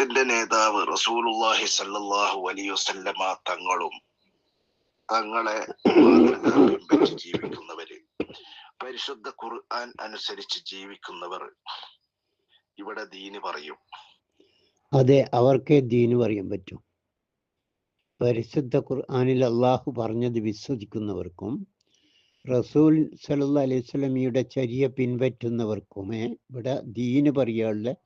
ലോകത്തിന്റെ നേതാവ് റസൂലുള്ളാഹി സ്വല്ലല്ലാഹു അലൈഹി വസല്ലമ തങ്ങളും തങ്ങളെ പിൻപറ്റി ജീവിക്കുന്നവര്, പരിശുദ്ധ ഖുർആൻ അനുസരിച്ച് ജീവിക്കുന്നവർ ഇവിടെ ദീന് പറയും. അതെ, അവർക്കേ ദീന് പറയാൻ പറ്റും. പരിശുദ്ധ ഖുർആനിൽ അള്ളാഹു പറഞ്ഞത് വിശ്വസിക്കുന്നവർക്കും റസൂൽ സല്ലല്ലാഹു അലൈഹി വസല്ലമയുടെ ചര്യ പിൻപറ്റുന്നവർക്കുമേ ഇവിടെ ദീന് പറയാനുള്ള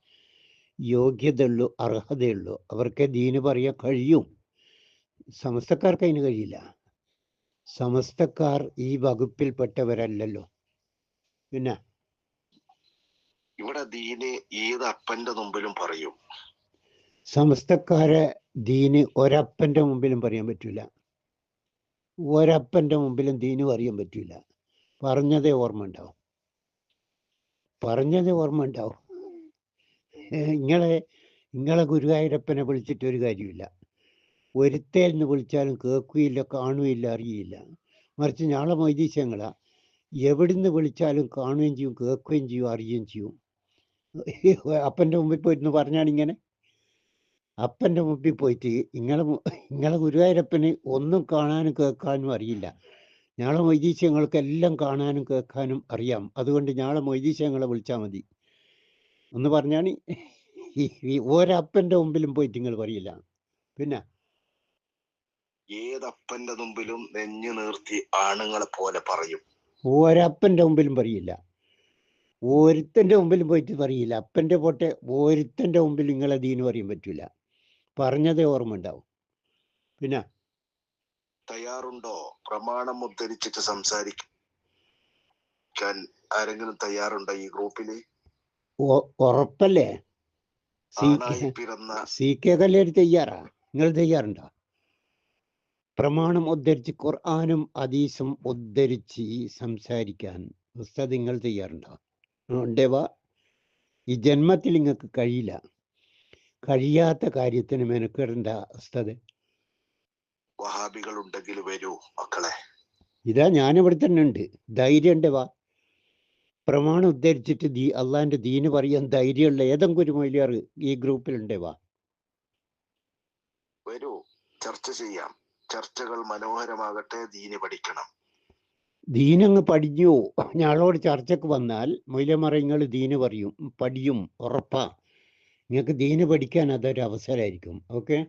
യോഗ്യതയുള്ളൂ, അർഹതയുള്ളൂ. അവർക്കേ ദീന് പറയാൻ കഴിയും. സമസ്തക്കാർക്ക് അതിന് കഴിയില്ല. സമസ്തക്കാർ ഈ വകുപ്പിൽപ്പെട്ടവരല്ലല്ലോ. പിന്നെ ഇവിടെ ദീന് ഏത് അപ്പന്റെ മുമ്പിലും പറയും. സമസ്തക്കാരെ ദീന് ഒരപ്പന്റെ മുമ്പിലും പറയാൻ പറ്റൂല. ഒരപ്പന്റെ മുമ്പിലും ദീന് പറയാൻ പറ്റൂല. പറഞ്ഞതേ ഓർമ്മ ഉണ്ടാവും. നിങ്ങളെ ഗുരുവായൂരപ്പനെ വിളിച്ചിട്ട് ഒരു കാര്യമില്ല. ഒരുത്തേന്ന് വിളിച്ചാലും കേൾക്കുകയില്ല, കാണുകയില്ല, അറിയില്ല. മറിച്ച് ഞാളെ മൈതീശങ്ങളാ എവിടുന്ന് വിളിച്ചാലും കാണുകയും ചെയ്യും, കേൾക്കുകയും ചെയ്യും, അറിയുകയും ചെയ്യും. അപ്പൻ്റെ മുമ്പിൽ പോയിരുന്നു പറഞ്ഞാണിങ്ങനെ. അപ്പൻ്റെ മുമ്പിൽ പോയിട്ട് നിങ്ങളെ ഗുരുവായൂരപ്പന് ഒന്നും കാണാനും കേൾക്കാനും അറിയില്ല. ഞാളെ മൊയ്തീശങ്ങൾക്കെല്ലാം കാണാനും കേൾക്കാനും അറിയാം. അതുകൊണ്ട് ഞാളെ മൊയ്തീശങ്ങളെ വിളിച്ചാൽ മതി ഒന്ന് പറഞ്ഞാണ്. ഈ ഒരപ്പൻ്റെ മുമ്പിലും പോയിട്ട് നിങ്ങൾ പറയില്ല. പിന്നെ ഏതപ്പന്റെ മുമ്പിലും നെഞ്ഞു നിർത്തി ആണുങ്ങളെ പോലെ പറയും. ഒരപ്പൻ്റെ മുമ്പിലും പറയില്ല. ഒരുത്തൻ്റെ മുമ്പിലും പോയിട്ട് പറയില്ല. അപ്പൻ്റെ പോട്ടെ, ഒരുത്തൻ്റെ മുമ്പിൽ നിങ്ങളെ ദീന് പറയാൻ പറ്റൂല. പറഞ്ഞതേ ഓർമ്മ ഉണ്ടാവും. പിന്നെ തയ്യാറുണ്ടോ? പ്രമാണം ഉദ്ധരിച്ചിട്ട് സംസാരിക്കാൻ ആരെങ്കിലും തയ്യാറുണ്ടോ ഈ ഗ്രൂപ്പില്? ഉറപ്പല്ലേ? പിറന്ന CK കല്ലേര് തയ്യാറാ? നിങ്ങൾ തയ്യാറുണ്ടോ? പ്രമാണം ഉദ്ധരിച്ച് ഖുർആനും ഹദീസും ഉദ്ധരിച്ച് സംസാരിക്കാൻ ഉസ്താദ് നിങ്ങൾ തയ്യാറുണ്ടോ? ഉണ്ടേവാ? ഈ ജന്മത്തിൽ നിങ്ങൾക്ക് കഴിയില്ല. കഴിയാത്ത കാര്യത്തിന് മെനക്കെടണ്ട ഉസ്താദ്. വഹാബികൾ ഉണ്ടെങ്കിൽ വരൂ മക്കളെ. ഇതാ ഞാനിവിടെ തന്നെ ഉണ്ട്. ധൈര്യം ഉണ്ടേവാ? പ്രമാണം ഉദ്ധരിച്ചിട്ട് അള്ളാന്റെ ദീന് പറയാൻ ധൈര്യമുള്ള ഏതെങ്കിലും ഒരു മൊയ്ലിയാർ ഈ ഗ്രൂപ്പിലുണ്ടേവാ? വരൂ, ചർച്ച ചെയ്യാം. ചർച്ചകൾ മനോഹരമാകട്ടെ. ദീന് പഠിക്കണം. ദീനങ്ങ് പഠിഞ്ഞു. ഞങ്ങളോട് ചർച്ചക്ക് വന്നാൽ മൊയ്ലിയന്മാർ നിങ്ങൾ ദീന് പറയും, പഠിയും, ഉറപ്പാ. നിങ്ങൾക്ക് ദീന് പഠിക്കാൻ അതൊരു അവസരമായിരിക്കും. ഓക്കെ.